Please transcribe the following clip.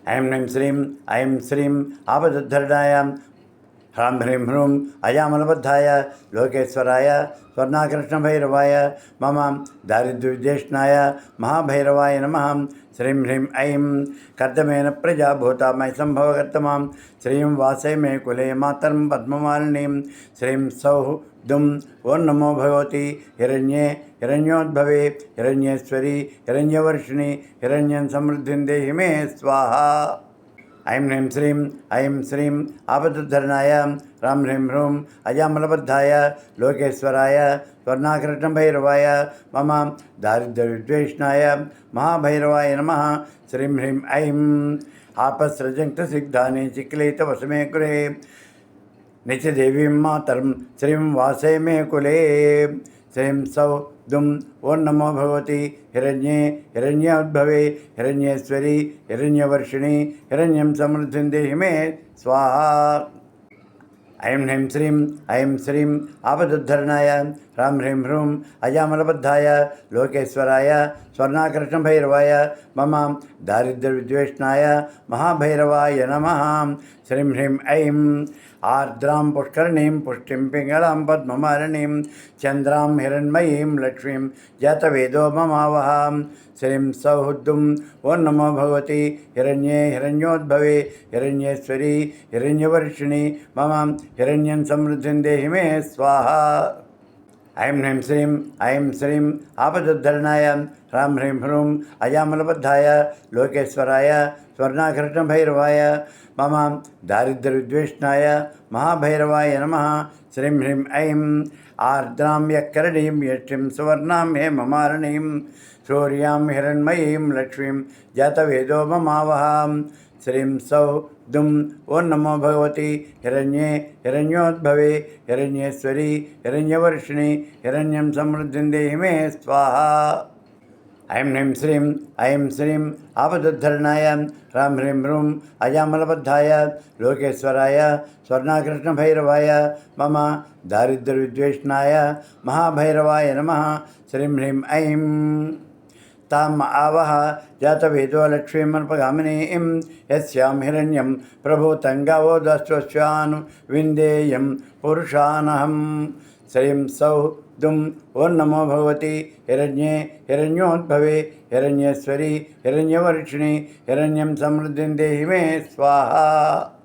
ऐं ह्रीं श्रीं ऐं श्रीं आपदुद्धरणाय ह्रां ह्रीं ह्रूं अजामलबद्धाय लोकेश्वराय स्वर्णाकृष्णभैरवाय मम दारिद्र्यविद्वेषणाय महाभैरवाय नमः। श्रीं ह्रीं ऐं कर्दमेन प्रजा भूतामय सम्भवकर्तमां श्रीं वासे मे कुले मातरं पद्ममालिनीं श्रीं सौः दुं ओं नमो भगवती हिरण्ये हिरण्योद्भवे हिरण्येश्वरी हिरण्यवर्षिणि हिरण्यं समृद्धिं देहि मे स्वाहा। ऐं ह्रीं श्रीं ऐं श्रीं आपदुद्धरणाय ह्रां ह्रीं ह्रूं अजामलबद्धाय लोकेश्वराय स्वर्णाकृष्णभैरवाय मम दारिद्र्यविद्वेषणाय महाभैरवाय नमः। श्रीं ह्रीं ऐं आपत्सृजन्तसिद्धानि चिक्लितवसमे कुले नित्यदेवीं मातरं श्रीं वासे मे कुले श्रीं सौ दुं ओं नमो भगवती हिरण्ये हिरण्योद्भवे हिरण्येश्वरी हिरण्यवर्षिणि हिरण्यं समृद्धिं देहि मे स्वाहा। ऐं ह्रीं श्रीं ऐं श्रीं आपदुद्धरणाय ह्रां ह्रीं ह्रूं अजामलबद्धाय लोकेश्वराय स्वर्णाकृष्णभैरवाय मम दारिद्र्यविद्वेषणाय महाभैरवाय नमः। श्रीं ह्रीं ऐं आर्द्रां पुष्करणीं पुष्टिं पिङ्गलां पद्ममालिनीं चन्द्रां हिरण्मयीं लक्ष्मीं जातवेदो ममावहां। श्रीं सौः दुं ओं नमो भगवती हिरण्ये हिरण्योद्भवे हिरण्येश्वरी हिरण्यवर्षिणि मम हिरण्यं समृद्धिं देहि मे स्वाहा। ऐं ह्रीं श्रीं ऐं श्रीं आपदुद्धरणाय ह्रां ह्रीं ह्रूं अजामलबद्धाय लोकेश्वराय स्वर्णाकृष्णभैरवाय मम दारिद्र्यविद्वेषणाय महाभैरवाय नमः। श्रीं ह्रीं ऐं आर्द्रां यक्करणीं यष्टिं सुवर्णां हेममालिनीं शौर्यां हिरण्मयीं लक्ष्मीं जातवेदो ममावहां। श्रीं सौः दुं ओं नमो भगवती हिरण्ये हिरण्योद्भवे हिरण्येश्वरी हिरण्यवर्षिणि हिरण्यं समृद्धिं देहि मे स्वाहा। ऐं ह्रीं श्रीं ऐं श्रीं आपदुद्धरणाय ह्रां ह्रीं ह्रूं अजामलबद्धाय लोकेश्वराय स्वर्णाकृष्णभैरवाय मम दारिद्र्यविद्वेषणाय महाभैरवाय नमः। श्रीं ह्रीं ऐं ताम् आवह जातवेदो लक्ष्मीमल्पगामिनीं यस्यां हिरण्यं प्रभूतं गावो दस्वस्यान् विन्देयं पुरुषानहं। श्रीं सौः दुं ओं नमो भगवती हिरण्ये हिरण्योद्भवे हिरण्येश्वरी हिरण्यवर्षिणि हिरण्यं समृद्धिं देहि मे स्वाहा।